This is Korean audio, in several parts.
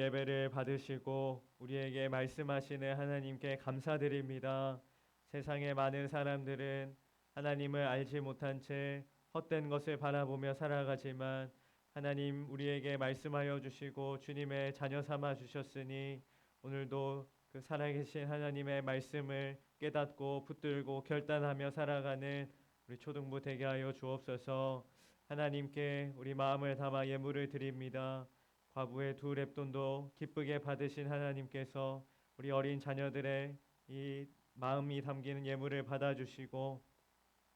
예배를 받으시고 우리에게 말씀하시는 하나님께 감사드립니다. 세상의 많은 사람들은 하나님을 알지 못한 채 헛된 것을 바라보며 살아가지만 하나님 우리에게 말씀하여 주시고 주님의 자녀 삼아 주셨으니 오늘도 그 살아계신 하나님의 말씀을 깨닫고 붙들고 결단하며 살아가는 우리 초등부 되게 하여 주옵소서. 하나님께 우리 마음을 담아 예물을 드립니다. 과부의 두 렙돈도 기쁘게 받으신 하나님께서 우리 어린 자녀들의 이 마음이 담기는 예물을 받아주시고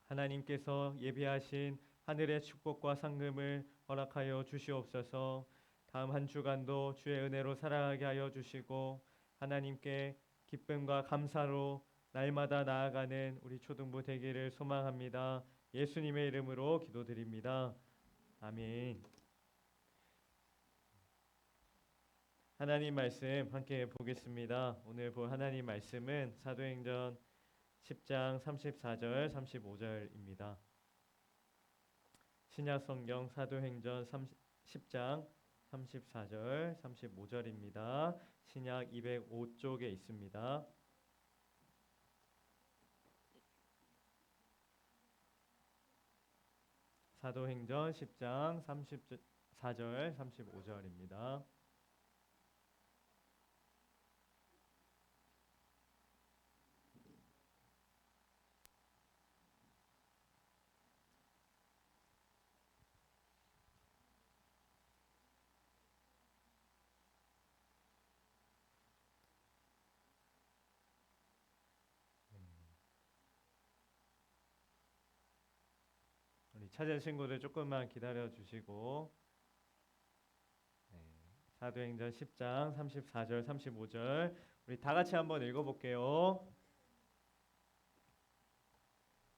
하나님께서 예비하신 하늘의 축복과 상급을 허락하여 주시옵소서. 다음 한 주간도 주의 은혜로 살아가게 하여 주시고 하나님께 기쁨과 감사로 날마다 나아가는 우리 초등부 되기를 소망합니다. 예수님의 이름으로 기도드립니다. 아멘. 하나님 말씀 함께 보겠습니다. 오늘 볼 하나님 말씀은 사도행전 10장 34절 35절입니다. 신약성경 사도행전 10장 34절 35절입니다. 신약 205쪽에 있습니다. 사도행전 10장 34절 35절입니다. 우리 찾은 친구들 조금만 기다려 주시고 사도행전 10장 34절 35절 우리 다 같이 한번 읽어볼게요.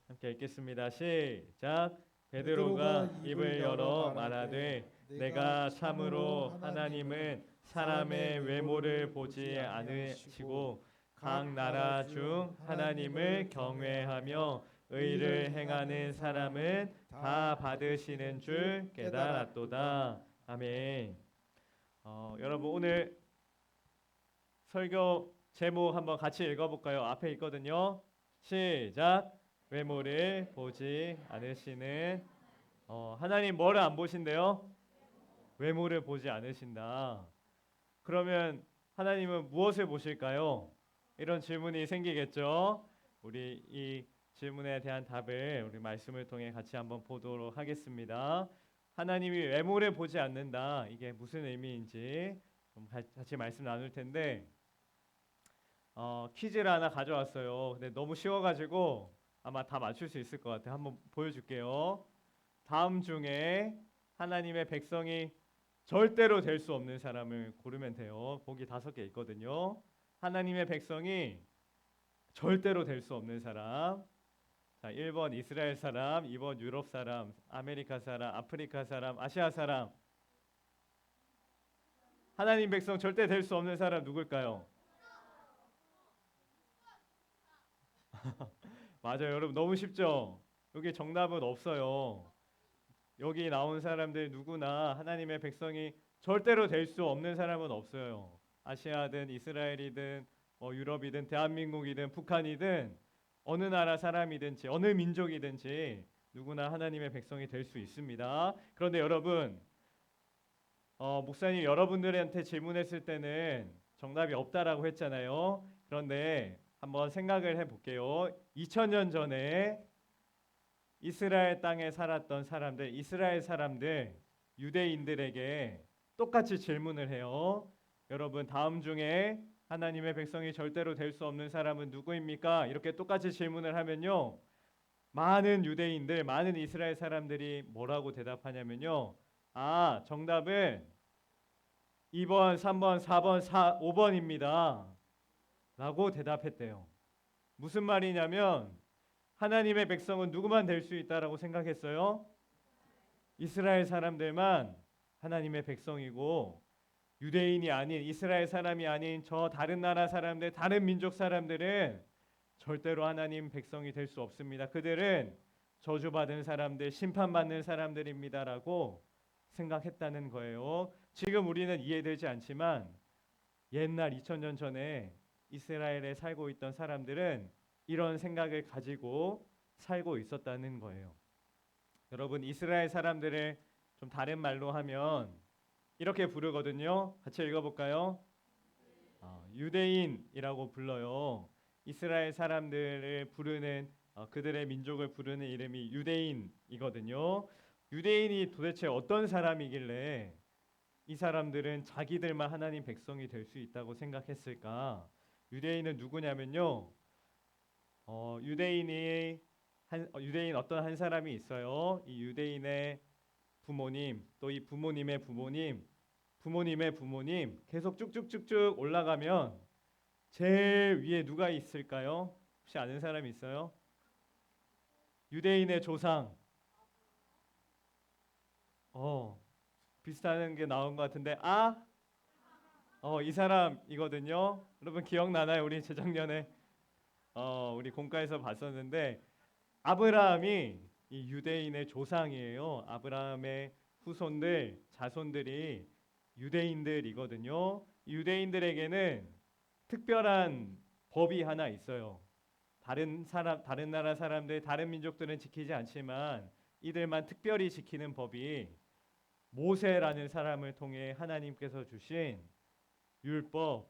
함께 읽겠습니다. 시작. 베드로가 입을 열어 말하되 내가 참으로 하나님은 사람의 외모를 보지 않으시고 각 나라 중 하나님을 경외하며 의를 행하는 사람은 다 받으시는 줄 깨달았도다. 아멘. 여러분 오늘 설교 제목 한번 같이 읽어볼까요? 앞에 있거든요. 시작. 외모를 보지 않으시는 하나님 뭐를 안 보신대요? 외모를 보지 않으신다. 그러면 하나님은 무엇을 보실까요? 이런 질문이 생기겠죠. 우리 이 질문에 대한 답을 우리 말씀을 통해 같이 한번 보도록 하겠습니다. 하나님이 외모를 보지 않는다. 이게 무슨 의미인지 좀 같이 말씀 나눌 텐데 퀴즈를 하나 가져왔어요. 근데 너무 쉬워가지고 아마 다 맞출 수 있을 것 같아요. 한번 보여줄게요. 다음 중에 하나님의 백성이 절대로 될 수 없는 사람을 고르면 돼요. 보기 5개 있거든요. 하나님의 백성이 절대로 될 수 없는 사람. 자, 1번 이스라엘 사람, 2번 유럽 사람, 아메리카 사람, 아프리카 사람, 아시아 사람. 하나님 백성 절대 될 수 없는 사람 누굴까요? 맞아요. 여러분 너무 쉽죠? 여기 정답은 없어요. 여기 나온 사람들 누구나 하나님의 백성이 절대로 될 수 없는 사람은 없어요. 아시아든 이스라엘이든 유럽이든 대한민국이든 북한이든 어느 나라 사람이든지 어느 민족이든지 누구나 하나님의 백성이 될 수 있습니다. 그런데 여러분 목사님 여러분들한테 질문했을 때는 정답이 없다라고 했잖아요. 그런데 한번 생각을 해볼게요. 2000년 전에 이스라엘 땅에 살았던 사람들, 이스라엘 사람들, 유대인들에게 똑같이 질문을 해요. 여러분 다음 중에 하나님의 백성이 절대로 될 수 없는 사람은 누구입니까? 이렇게 똑같이 질문을 하면요. 많은 유대인들, 많은 이스라엘 사람들이 뭐라고 대답하냐면요. 정답은 2번, 3번, 4번, 5번입니다. 라고 대답했대요. 무슨 말이냐면 하나님의 백성은 누구만 될 수 있다라고 생각했어요? 이스라엘 사람들만 하나님의 백성이고 유대인이 아닌 이스라엘 사람이 아닌 저 다른 나라 사람들, 다른 민족 사람들은 절대로 하나님 백성이 될 수 없습니다. 그들은 저주받은 사람들, 심판받는 사람들입니다라고 생각했다는 거예요. 지금 우리는 이해되지 않지만 옛날 2000년 전에 이스라엘에 살고 있던 사람들은 이런 생각을 가지고 살고 있었다는 거예요. 여러분, 이스라엘 사람들을 좀 다른 말로 하면 이렇게 부르거든요. 같이 읽어볼까요? 유대인이라고 불러요. 이스라엘 사람들을 부르는 그들의 민족을 부르는 이름이 유대인이거든요. 유대인이 도대체 어떤 사람이길래 이 사람들은 자기들만 하나님 백성이 될 수 있다고 생각했을까? 유대인은 누구냐면요. 유대인 어떤 한 사람이 있어요. 이 유대인의 부모님, 또 이 부모님의 부모님, 부모님의 부모님 계속 쭉쭉쭉쭉 올라가면 제일 위에 누가 있을까요? 혹시 아는 사람 있어요? 유대인의 조상. 어, 비슷한 게 나온 것 같은데 이 사람이거든요. 여러분 기억나나요? 우리 재작년에 우리 공과에서 봤었는데 아브라함이 이 유대인의 조상이에요. 아브라함의 후손들, 자손들이 유대인들이거든요. 유대인들에게는 특별한 법이 하나 있어요. 다른 나라 사람들, 다른 민족들은 지키지 않지만 이들만 특별히 지키는 법이 모세라는 사람을 통해 하나님께서 주신 율법,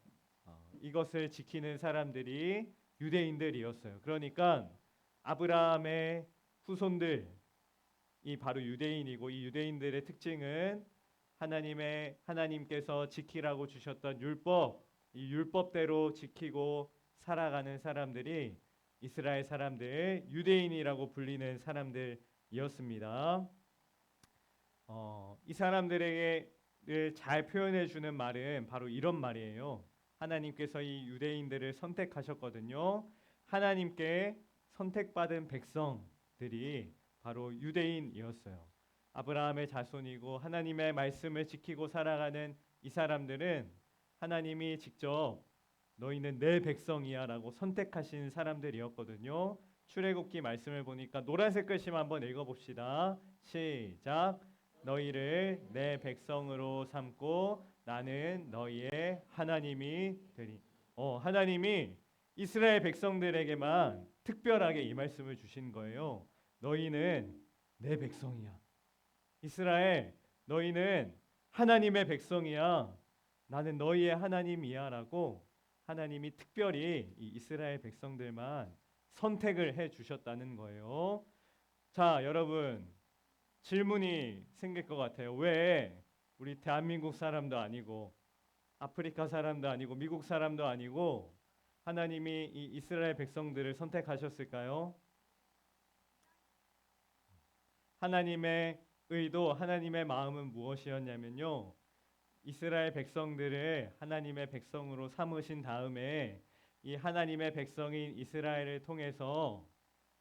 이것을 지키는 사람들이 유대인들이었어요. 그러니까 아브라함의 후손들이 바로 유대인이고 이 유대인들의 특징은 하나님께서 지키라고 주셨던 율법, 이 율법대로 지키고 살아가는 사람들이 이스라엘 사람들, 유대인이라고 불리는 사람들이었습니다. 이 사람들에게 잘 표현해 주는 말은 바로 이런 말이에요. 하나님께서 이 유대인들을 선택하셨거든요. 하나님께 선택받은 백성들이 바로 유대인이었어요. 아브라함의 자손이고 하나님의 말씀을 지키고 살아가는 이 사람들은 하나님이 직접 너희는 내 백성이야라고 선택하신 사람들이었거든요. 출애굽기 말씀을 보니까 노란색 글씨만 한번 읽어봅시다. 시작. 너희를 내 백성으로 삼고 나는 너희의 하나님이 되리. 하나님이 이스라엘 백성들에게만 특별하게 이 말씀을 주신 거예요. 너희는 내 백성이야. 이스라엘, 너희는 하나님의 백성이야. 나는 너희의 하나님이야라고 하나님이 특별히 이 이스라엘 백성들만 선택을 해 주셨다는 거예요. 자, 여러분 질문이 생길 것 같아요. 왜 우리 대한민국 사람도 아니고 아프리카 사람도 아니고 미국 사람도 아니고 하나님이 이 이스라엘 백성들을 선택하셨을까요? 하나님의 의도, 하나님의 마음은 무엇이었냐면요. 이스라엘 백성들을 하나님의 백성으로 삼으신 다음에 이 하나님의 백성인 이스라엘을 통해서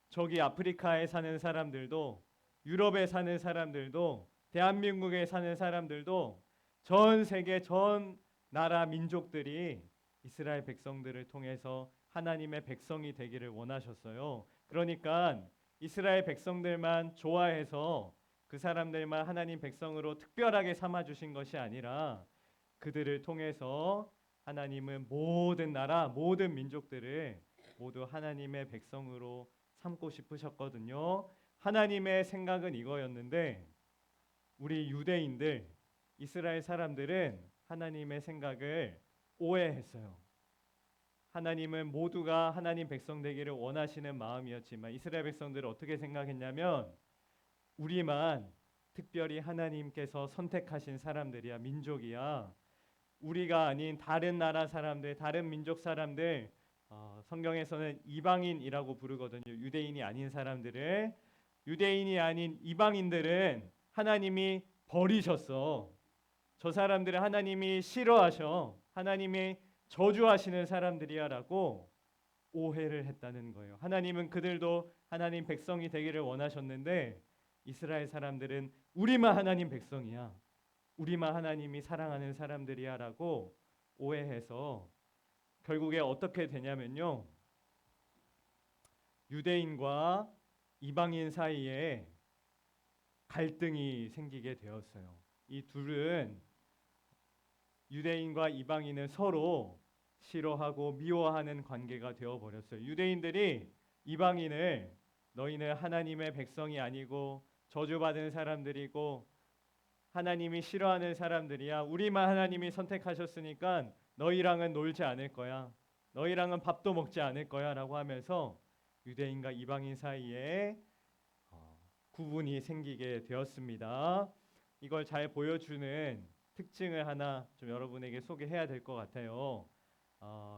저기 아프리카에 사는 사람들도, 유럽에 사는 사람들도, 대한민국에 사는 사람들도, 전 세계 전 나라 민족들이 이스라엘 백성들을 통해서 하나님의 백성이 되기를 원하셨어요. 그러니까 이스라엘 백성들만 좋아해서 그 사람들만 하나님 백성으로 특별하게 삼아 주신 것이 아니라 그들을 통해서 하나님은 모든 나라, 모든 민족들을 모두 하나님의 백성으로 삼고 싶으셨거든요. 하나님의 생각은 이거였는데 우리 유대인들, 이스라엘 사람들은 하나님의 생각을 오해했어요. 하나님은 모두가 하나님 백성 되기를 원하시는 마음이었지만 이스라엘 백성들은 어떻게 생각했냐면 우리만 특별히 하나님께서 선택하신 사람들이야, 민족이야. 우리가 아닌 다른 나라 사람들, 다른 민족 사람들, 성경에서는 이방인이라고 부르거든요. 유대인이 아닌 사람들을. 유대인이 아닌 이방인들은 하나님이 버리셨어. 저 사람들은 하나님이 싫어하셔. 하나님이 저주하시는 사람들이야라고 오해를 했다는 거예요. 하나님은 그들도 하나님 백성이 되기를 원하셨는데 이스라엘 사람들은 우리만 하나님 백성이야. 우리만 하나님이 사랑하는 사람들이야라고 오해해서 결국에 어떻게 되냐면요. 유대인과 이방인 사이에 갈등이 생기게 되었어요. 이 둘은 유대인과 이방인은 서로 싫어하고 미워하는 관계가 되어 버렸어요. 유대인들이 이방인을 너희는 하나님의 백성이 아니고 저주받은 사람들이고 하나님이 싫어하는 사람들이야. 우리만 하나님이 선택하셨으니까 너희랑은 놀지 않을 거야. 너희랑은 밥도 먹지 않을 거야라고 하면서 유대인과 이방인 사이에 구분이 생기게 되었습니다. 이걸 잘 보여주는 특징을 하나 좀 여러분에게 소개해야 될 것 같아요.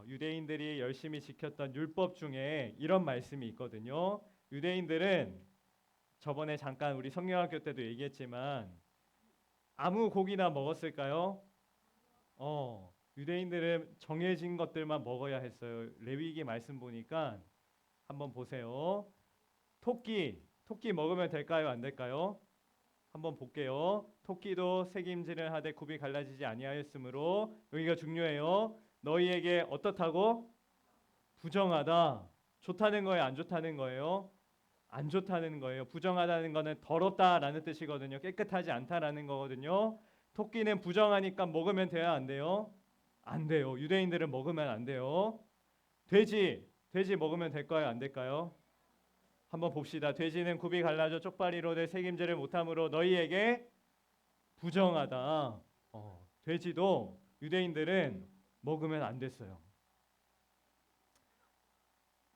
유대인들이 열심히 지켰던 율법 중에 이런 말씀이 있거든요. 유대인들은 저번에 잠깐 우리 성경학교 때도 얘기했지만 아무 고기나 먹었을까요? 유대인들은 정해진 것들만 먹어야 했어요. 레위기 말씀 보니까 한번 보세요. 토끼 먹으면 될까요? 안 될까요? 한번 볼게요. 토끼도 색임질을 하되 굽이 갈라지지 아니하였으므로 여기가 중요해요. 너희에게 어떻다고? 부정하다. 좋다는 거예요? 안 좋다는 거예요? 안 좋다는 거예요. 부정하다는 거는 더럽다라는 뜻이거든요. 깨끗하지 않다라는 거거든요. 토끼는 부정하니까 먹으면 돼야 안 돼요? 안 돼요. 유대인들은 먹으면 안 돼요. 돼지 먹으면 될까요? 안 될까요? 한번 봅시다. 돼지는 굽이 갈라져 쪽발이로 내 책임질을 못함으로 너희에게 부정하다. 돼지도 유대인들은 먹으면 안 됐어요.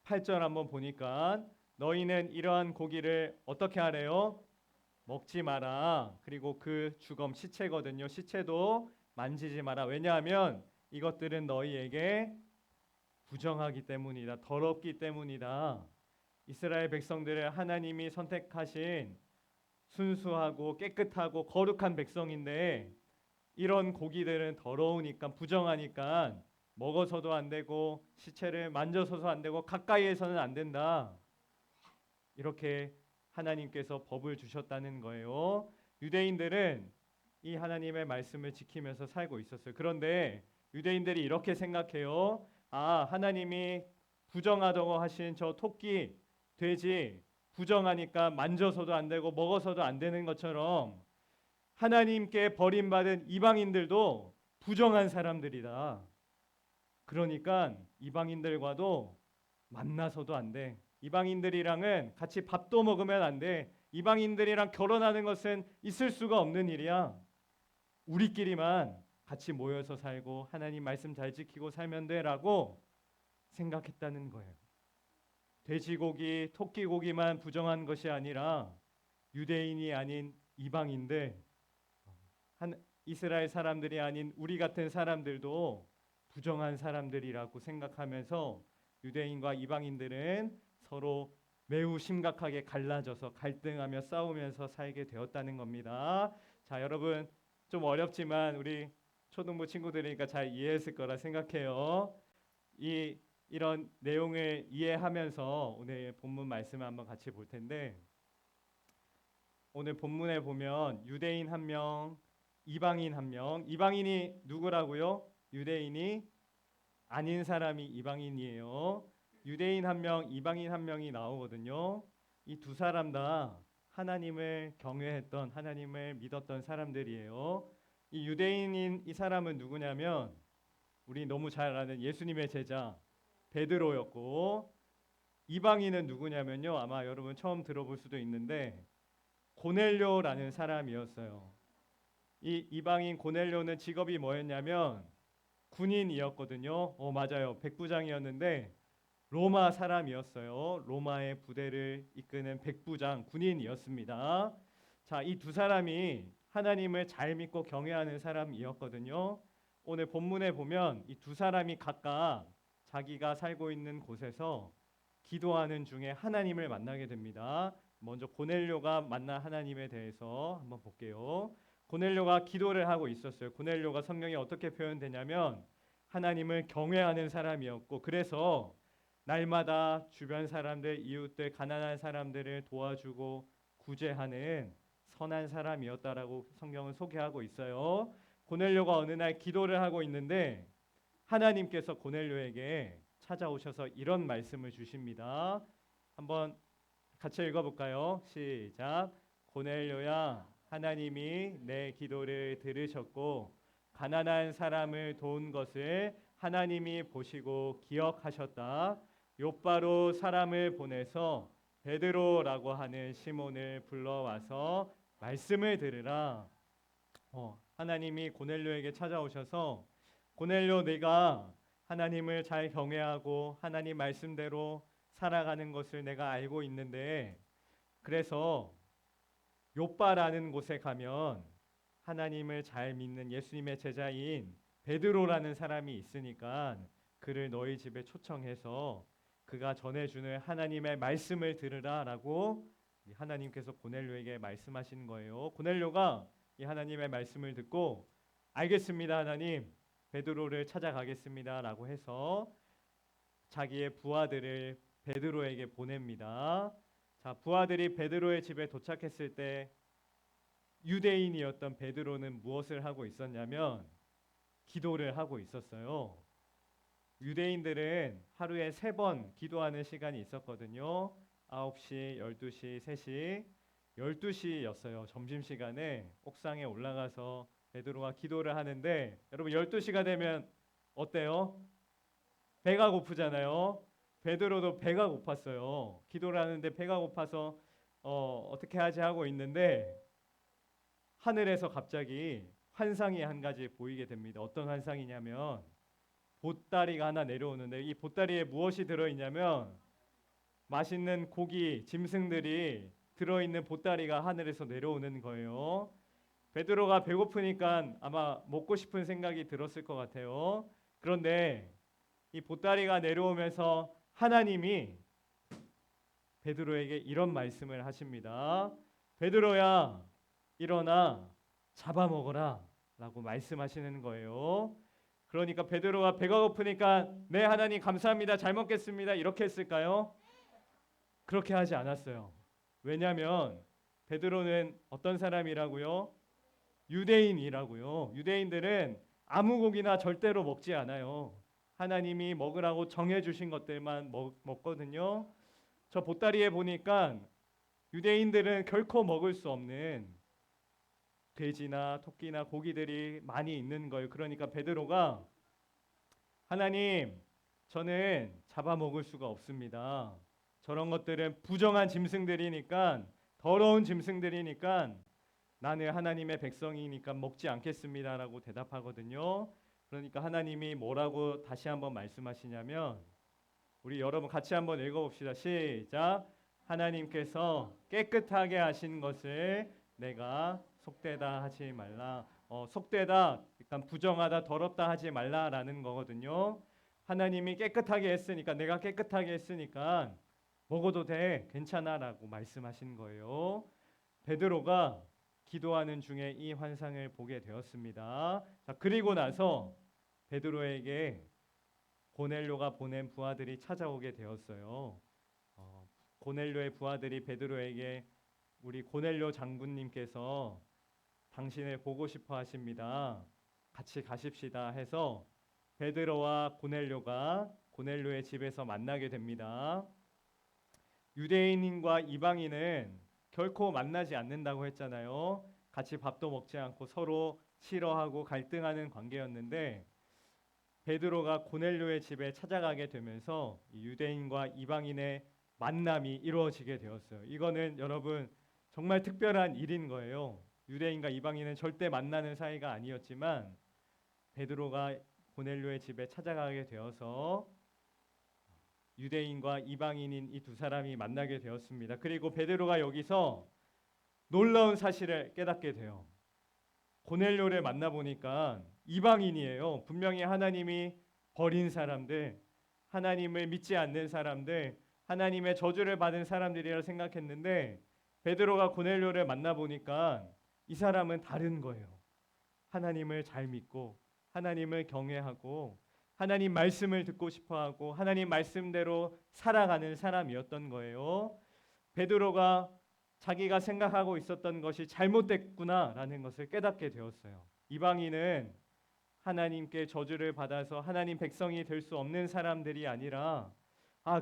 8절 한번 보니까 너희는 이러한 고기를 어떻게 하래요? 먹지 마라. 그리고 그 주검 시체거든요. 시체도 만지지 마라. 왜냐하면 이것들은 너희에게 부정하기 때문이다. 더럽기 때문이다. 이스라엘 백성들을 하나님이 선택하신 순수하고 깨끗하고 거룩한 백성인데 이런 고기들은 더러우니까 부정하니까 먹어서도 안 되고 시체를 만져서도 안 되고 가까이에서는 안 된다. 이렇게 하나님께서 법을 주셨다는 거예요. 유대인들은 이 하나님의 말씀을 지키면서 살고 있었어요. 그런데 유대인들이 이렇게 생각해요. 하나님이 부정하다고 하신 저 토끼, 돼지 부정하니까 만져서도 안 되고 먹어서도 안 되는 것처럼 하나님께 버림받은 이방인들도 부정한 사람들이다. 그러니까 이방인들과도 만나서도 안 돼. 이방인들이랑은 같이 밥도 먹으면 안 돼. 이방인들이랑 결혼하는 것은 있을 수가 없는 일이야. 우리끼리만 같이 모여서 살고 하나님 말씀 잘 지키고 살면 돼라고 생각했다는 거예요. 돼지고기, 토끼고기만 부정한 것이 아니라 유대인이 아닌 이방인들, 이스라엘 사람들이 아닌 우리 같은 사람들도 부정한 사람들이라고 생각하면서 유대인과 이방인들은 서로 매우 심각하게 갈라져서 갈등하며 싸우면서 살게 되었다는 겁니다. 자, 여러분 좀 어렵지만 우리 초등부 친구들이니까 잘 이해했을 거라 생각해요. 이런 내용을 이해하면서 오늘 본문 말씀을 한번 같이 볼 텐데 오늘 본문에 보면 유대인 한 명, 이방인 한 명. 이방인이 누구라고요? 유대인이 아닌 사람이 이방인이에요. 유대인 한 명, 이방인 한 명이 나오거든요. 이 두 사람 다 하나님을 경외했던 하나님을 믿었던 사람들이에요. 이 유대인인 이 사람은 누구냐면 우리 너무 잘 아는 예수님의 제자 베드로였고 이방인은 누구냐면요. 아마 여러분 처음 들어볼 수도 있는데 고넬료라는 사람이었어요. 이 이방인 고넬료는 직업이 뭐였냐면 군인이었거든요. 맞아요. 백부장이었는데 로마 사람이었어요. 로마의 부대를 이끄는 백부장 군인이었습니다. 자, 이 두 사람이 하나님을 잘 믿고 경외하는 사람이었거든요. 오늘 본문에 보면 이 두 사람이 각각 자기가 살고 있는 곳에서 기도하는 중에 하나님을 만나게 됩니다. 먼저 고넬료가 만난 하나님에 대해서 한번 볼게요. 고넬료가 기도를 하고 있었어요. 고넬료가 성경에 어떻게 표현되냐면 하나님을 경외하는 사람이었고 그래서 날마다 주변 사람들, 이웃들, 가난한 사람들을 도와주고 구제하는 선한 사람이었다라고 성경은 소개하고 있어요. 고넬료가 어느 날 기도를 하고 있는데 하나님께서 고넬료에게 찾아오셔서 이런 말씀을 주십니다. 한번 같이 읽어볼까요? 시작. 고넬료야, 하나님이 내 기도를 들으셨고 가난한 사람을 도운 것을 하나님이 보시고 기억하셨다. 욥바로 사람을 보내서 베드로라고 하는 시몬을 불러와서 말씀을 들으라. 하나님이 고넬료에게 찾아오셔서 고넬료, 내가 하나님을 잘 경외하고 하나님 말씀대로 살아가는 것을 내가 알고 있는데, 그래서 욥바라는 곳에 가면 하나님을 잘 믿는 예수님의 제자인 베드로라는 사람이 있으니까 그를 너희 집에 초청해서 그가 전해주는 하나님의 말씀을 들으라라고 하나님께서 고넬료에게 말씀하신 거예요. 고넬료가 이 하나님의 말씀을 듣고 알겠습니다, 하나님, 베드로를 찾아가겠습니다라고 해서 자기의 부하들을 베드로에게 보냅니다. 자, 부하들이 베드로의 집에 도착했을 때 유대인이었던 베드로는 무엇을 하고 있었냐면 기도를 하고 있었어요. 유대인들은 하루에 3번 기도하는 시간이 있었거든요. 9시, 12시, 3시, 12시였어요. 점심시간에 옥상에 올라가서 베드로가 기도를 하는데, 여러분 12시가 되면 어때요? 배가 고프잖아요. 베드로도 배가 고팠어요. 기도를 하는데 배가 고파서 어떻게 하지 하고 있는데 하늘에서 갑자기 환상이 한 가지 보이게 됩니다. 어떤 환상이냐면 보따리가 하나 내려오는데, 이 보따리에 무엇이 들어있냐면 맛있는 고기, 짐승들이 들어있는 보따리가 하늘에서 내려오는 거예요. 베드로가 배고프니까 아마 먹고 싶은 생각이 들었을 것 같아요. 그런데 이 보따리가 내려오면서 하나님이 베드로에게 이런 말씀을 하십니다. 베드로야, 일어나 잡아먹어라 라고 말씀하시는 거예요. 그러니까 베드로가 배가 고프니까 네 하나님 감사합니다, 잘 먹겠습니다 이렇게 했을까요? 그렇게 하지 않았어요. 왜냐하면 베드로는 어떤 사람이라고요? 유대인이라고요. 유대인들은 아무 고기나 절대로 먹지 않아요. 하나님이 먹으라고 정해주신 것들만 먹거든요. 저 보따리에 보니까 유대인들은 결코 먹을 수 없는 돼지나 토끼나 고기들이 많이 있는 거예요. 그러니까 베드로가 하나님, 저는 잡아먹을 수가 없습니다. 저런 것들은 부정한 짐승들이니까, 더러운 짐승들이니까 나는 하나님의 백성이니까 먹지 않겠습니다라고 대답하거든요. 그러니까 하나님이 뭐라고 다시 한번 말씀하시냐면, 우리 여러분 같이 한번 읽어봅시다. 시작. 하나님께서 깨끗하게 하신 것을 내가 속되다 하지 말라. 속되다, 그러니까 부정하다, 더럽다 하지 말라라는 거거든요. 하나님이 깨끗하게 했으니까, 내가 깨끗하게 했으니까 먹어도 돼, 괜찮아라고 말씀하신 거예요. 베드로가 기도하는 중에 이 환상을 보게 되었습니다. 자, 그리고 나서 베드로에게 고넬료가 보낸 부하들이 찾아오게 되었어요. 고넬료의 부하들이 베드로에게 우리 고넬료 장군님께서 당신을 보고 싶어 하십니다. 같이 가십시다 해서 베드로와 고넬료가 고넬료의 집에서 만나게 됩니다. 유대인과 이방인은 결코 만나지 않는다고 했잖아요. 같이 밥도 먹지 않고 서로 싫어하고 갈등하는 관계였는데, 베드로가 고넬료의 집에 찾아가게 되면서 유대인과 이방인의 만남이 이루어지게 되었어요. 이거는 여러분 정말 특별한 일인 거예요. 유대인과 이방인은 절대 만나는 사이가 아니었지만 베드로가 고넬료의 집에 찾아가게 되어서 유대인과 이방인인 이 두 사람이 만나게 되었습니다. 그리고 베드로가 여기서 놀라운 사실을 깨닫게 돼요. 고넬료를 만나보니까 이방인이에요. 분명히 하나님이 버린 사람들, 하나님을 믿지 않는 사람들, 하나님의 저주를 받은 사람들이라 생각했는데, 베드로가 고넬료를 만나보니까 이 사람은 다른 거예요. 하나님을 잘 믿고 하나님을 경외하고 하나님 말씀을 듣고 싶어하고 하나님 말씀대로 살아가는 사람이었던 거예요. 베드로가 자기가 생각하고 있었던 것이 잘못됐구나라는 것을 깨닫게 되었어요. 이방인은 하나님께 저주를 받아서 하나님 백성이 될 수 없는 사람들이 아니라,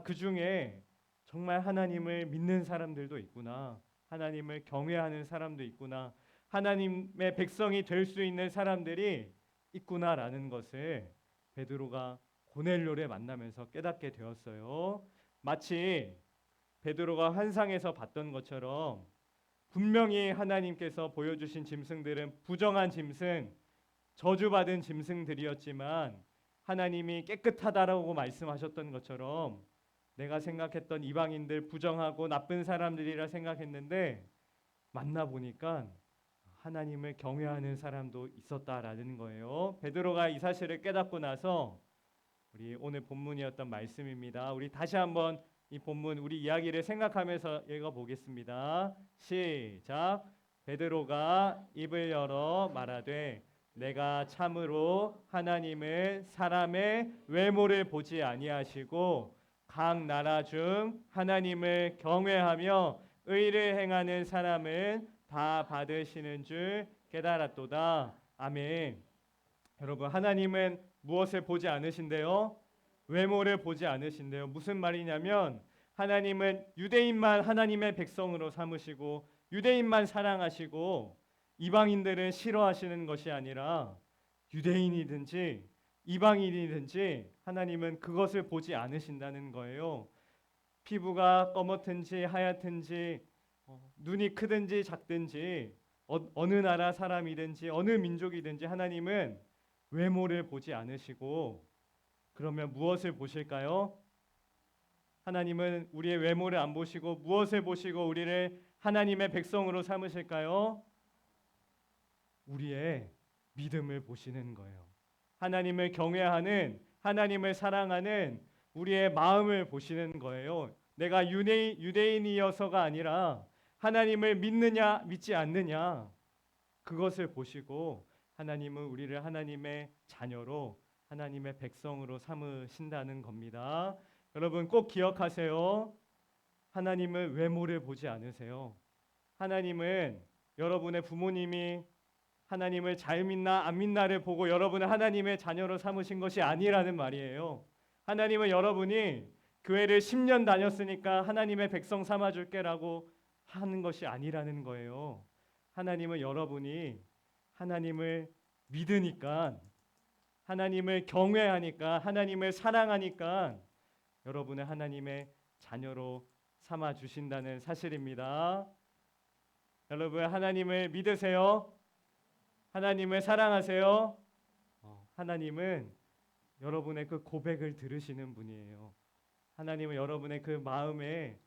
그 중에 정말 하나님을 믿는 사람들도 있구나, 하나님을 경외하는 사람도 있구나, 하나님의 백성이 될 수 있는 사람들이 있구나라는 것을 베드로가 고넬료를 만나면서 깨닫게 되었어요. 마치 베드로가 환상에서 봤던 것처럼 분명히 하나님께서 보여주신 짐승들은 부정한 짐승, 저주받은 짐승들이었지만 하나님이 깨끗하다라고 말씀하셨던 것처럼 내가 생각했던 이방인들 부정하고 나쁜 사람들이라 생각했는데 만나보니까 하나님을 경외하는 사람도 있었다라는 거예요. 베드로가 이 사실을 깨닫고 나서 우리 오늘 본문이었던 말씀입니다. 우리 다시 한번 이 본문 우리 이야기를 생각하면서 읽어보겠습니다. 시작. 베드로가 입을 열어 말하되 내가 참으로 하나님을 사람의 외모를 보지 아니하시고 각 나라 중 하나님을 경외하며 의를 행하는 사람은 다 받으시는 줄 깨달았도다. 아멘. 여러분, 하나님은 무엇을 보지 않으신대요? 외모를 보지 않으신대요. 무슨 말이냐면 하나님은 유대인만 하나님의 백성으로 삼으시고 유대인만 사랑하시고 이방인들은 싫어하시는 것이 아니라 유대인이든지 이방인이든지 하나님은 그것을 보지 않으신다는 거예요. 피부가 검었든지 하얗든지 눈이 크든지 작든지 어느 나라 사람이든지 어느 민족이든지 하나님은 외모를 보지 않으시고 그러면 무엇을 보실까요? 하나님은 우리의 외모를 안 보시고 무엇을 보시고 우리를 하나님의 백성으로 삼으실까요? 우리의 믿음을 보시는 거예요. 하나님을 경외하는, 하나님을 사랑하는 우리의 마음을 보시는 거예요. 내가 유대인이어서가 아니라 하나님을 믿느냐 믿지 않느냐 그것을 보시고 하나님은 우리를 하나님의 자녀로 하나님의 백성으로 삼으신다는 겁니다. 여러분 꼭 기억하세요. 하나님은 외모를 보지 않으세요. 하나님은 여러분의 부모님이 하나님을 잘 믿나 안 믿나를 보고 여러분을 하나님의 자녀로 삼으신 것이 아니라는 말이에요. 하나님은 여러분이 교회를 10년 다녔으니까 하나님의 백성 삼아줄게라고 하는 것이 아니라는 거예요. 하나님은 여러분이 하나님을 믿으니까, 하나님을 경외하니까, 하나님을 사랑하니까 여러분을 하나님의 자녀로 삼아주신다는 사실입니다. 여러분 하나님을 믿으세요? 하나님을 사랑하세요? 하나님은 여러분의 그 고백을 들으시는 분이에요. 하나님은 여러분의 그 마음의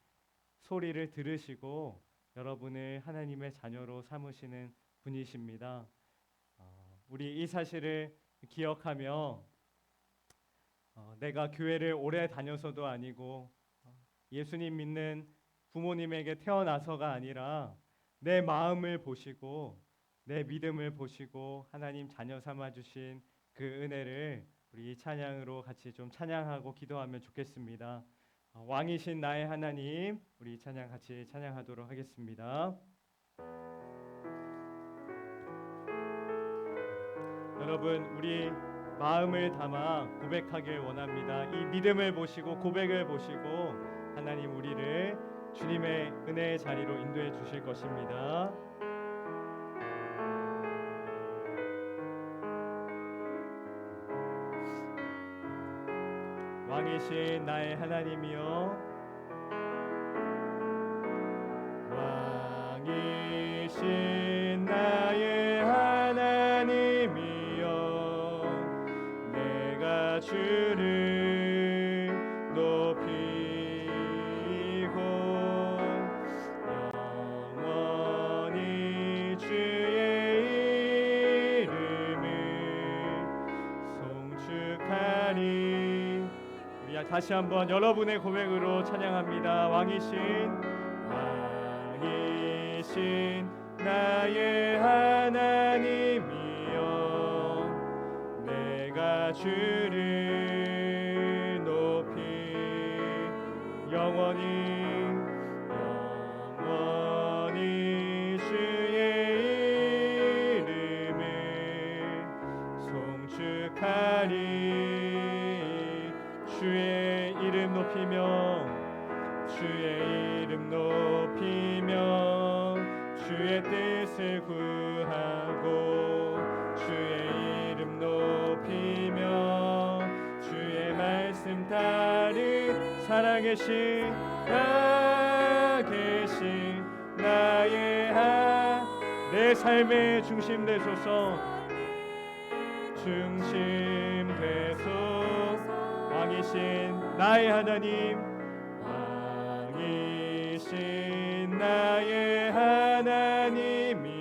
소리를 들으시고 여러분을 하나님의 자녀로 삼으시는 분이십니다. 우리 이 사실을 기억하며 내가 교회를 오래 다녀서도 아니고 예수님 믿는 부모님에게 태어나서가 아니라 내 마음을 보시고 내 믿음을 보시고 하나님 자녀 삼아 주신 그 은혜를 우리 찬양으로 같이 좀 찬양하고 기도하면 좋겠습니다. 왕이신 나의 하나님, 우리 찬양 같이 찬양하도록 하겠습니다. 여러분 우리 마음을 담아 고백하길 원합니다. 이 믿음을 보시고 고백을 보시고 하나님 우리를 주님의 은혜의 자리로 인도해 주실 것입니다. 왕이신 나의 하나님이여, 왕이신 나의 하나님이여, 내가 주를 높이고 영원히 주의 이름을 송축하리. 다시 한번 여러분의 고백으로 찬양합니다. 왕이신 나의 하나님이여, 내가 주를 높이 영원히 주의 이름을 송축하리. 주의 이름 높이며 주의 이름 높이며 주의 뜻을 구하고 주의 이름 높이며 나를 살아계신 나의 내 삶의 중심 되소서. 중심 되소. 왕이신 나의 하나님, 왕이신 나의 하나님이여,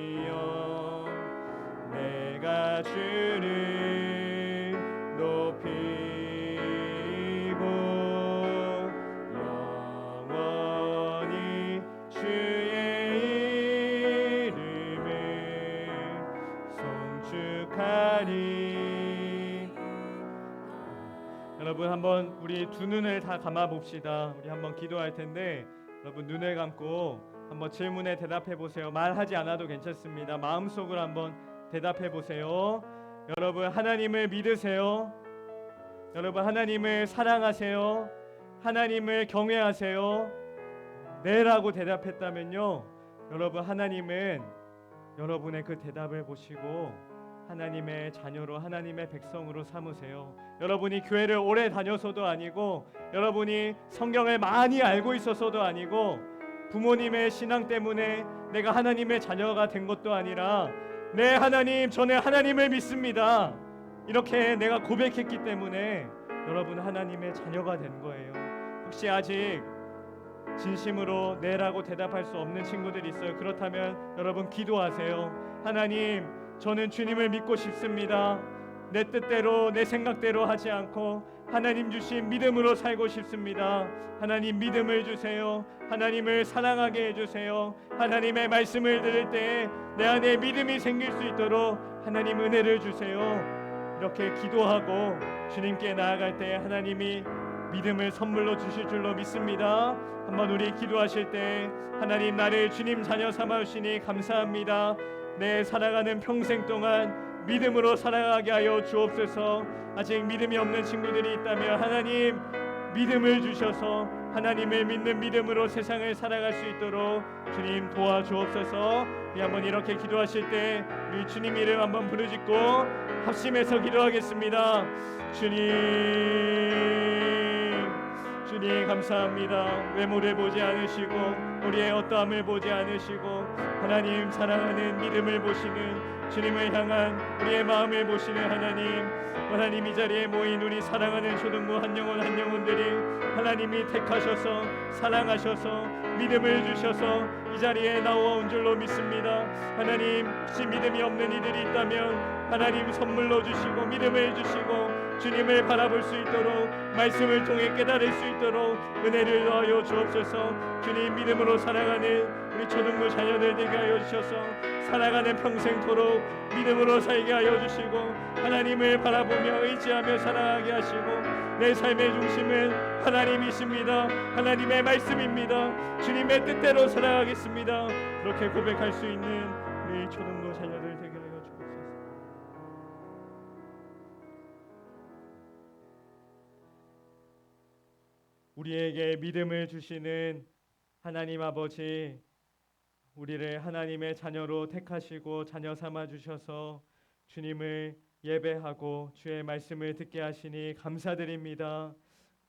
내가 주를 높이고 영원히 주의 이름을 송축하리. 여러분, 한번 우리 두 눈을 다 감아 봅시다. 우리 한번 기도할 텐데, 여러분 눈을 감고 한번 질문에 대답해 보세요. 말하지 않아도 괜찮습니다. 마음속으로 한번 대답해 보세요. 여러분, 하나님을 믿으세요? 여러분, 하나님을 사랑하세요? 하나님을 경외하세요? 네라고 대답했다면요, 여러분, 하나님은 여러분의 그 대답을 보시고 하나님의 자녀로, 하나님의 백성으로 삼으세요. 여러분이 교회를 오래 다녀서도 아니고, 여러분이 성경을 많이 알고 있어서도 아니고, 부모님의 신앙 때문에 내가 하나님의 자녀가 된 것도 아니라, 네 하나님, 저는 하나님을 믿습니다, 이렇게 내가 고백했기 때문에 여러분 하나님의 자녀가 된 거예요. 혹시 아직 진심으로 네라고 대답할 수 없는 친구들이 있어요. 그렇다면 여러분 기도하세요. 하나님, 저는 주님을 믿고 싶습니다. 내 뜻대로 내 생각대로 하지 않고 하나님 주신 믿음으로 살고 싶습니다. 하나님 믿음을 주세요. 하나님을 사랑하게 해주세요. 하나님의 말씀을 들을 때 내 안에 믿음이 생길 수 있도록 하나님 은혜를 주세요. 이렇게 기도하고 주님께 나아갈 때 하나님이 믿음을 선물로 주실 줄로 믿습니다. 한번 우리 기도하실 때, 하나님, 나를 주님 자녀 삼아 주시니 감사합니다. 내 살아가는 평생 동안 믿음으로 살아가게 하여 주옵소서. 아직 믿음이 없는 친구들이 있다면 하나님 믿음을 주셔서 하나님을 믿는 믿음으로 세상을 살아갈 수 있도록 주님 도와주옵소서. 우리 한번 이렇게 기도하실 때 우리 주님 이름 한번 부르짖고 합심해서 기도하겠습니다. 주님 감사합니다. 외모를 보지 않으시고 우리의 어떠함을 보지 않으시고 하나님 사랑하는 믿음을 보시는 주님을 향한 우리의 마음을 보시는 하나님, 이 자리에 모인 우리 사랑하는 초등부 한 영혼 한 영혼들이 하나님이 택하셔서 사랑하셔서 믿음을 주셔서 이 자리에 나와온 줄로 믿습니다. 하나님, 혹시 믿음이 없는 이들이 있다면 하나님 선물로 주시고 믿음을 주시고 주님을 바라볼 수 있도록 말씀을 통해 깨달을 수 있도록 은혜를 더하여 주옵소서. 주님 믿음으로 살아가는 우리 초등부 자녀들 되게 하여 주셔서 살아가는 평생토록 믿음으로 살게 하여 주시고 하나님을 바라보며 의지하며 살아가게 하시고 내 삶의 중심은 하나님이십니다. 하나님의 말씀입니다. 주님의 뜻대로 살아가겠습니다. 그렇게 고백할 수 있는 우리 초등부 자녀들 되게 하여 주옵소서. 우리에게 믿음을 주시는 하나님 아버지, 우리를 하나님의 자녀로 택하시고 자녀 삼아 주셔서 주님을 예배하고 주의 말씀을 듣게 하시니 감사드립니다.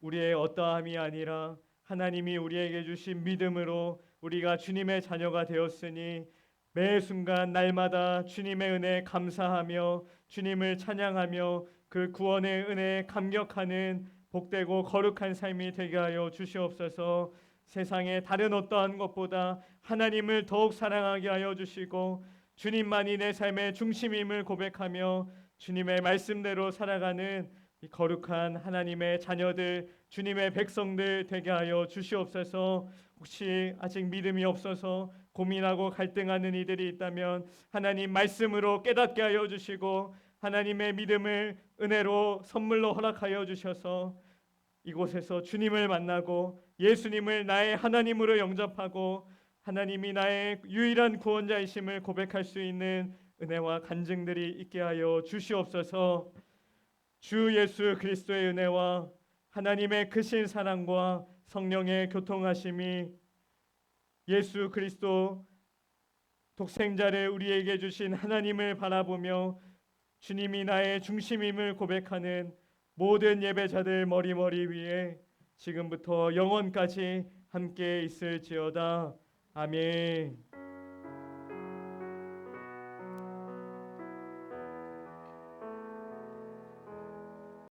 우리의 어떠함이 아니라 하나님이 우리에게 주신 믿음으로 우리가 주님의 자녀가 되었으니 매 순간 날마다 주님의 은혜에 감사하며 주님을 찬양하며 그 구원의 은혜에 감격하는 복되고 거룩한 삶이 되게 하여 주시옵소서. 세상의 다른 어떠한 것보다 하나님을 더욱 사랑하게 하여 주시고 주님만이 내 삶의 중심임을 고백하며 주님의 말씀대로 살아가는 이 거룩한 하나님의 자녀들, 주님의 백성들 되게 하여 주시옵소서. 혹시 아직 믿음이 없어서 고민하고 갈등하는 이들이 있다면 하나님 말씀으로 깨닫게 하여 주시고 하나님의 믿음을 은혜로 선물로 허락하여 주셔서 이곳에서 주님을 만나고 예수님을 나의 하나님으로 영접하고 하나님이 나의 유일한 구원자이심을 고백할 수 있는 은혜와 간증들이 있게 하여 주시옵소서. 주 예수 그리스도의 은혜와 하나님의 크신 사랑과 성령의 교통하심이 예수 그리스도 독생자를 우리에게 주신 하나님을 바라보며 주님이 나의 중심임을 고백하는 모든 예배자들 머리 위에 지금부터 영원까지 함께 있을지어다. 아멘.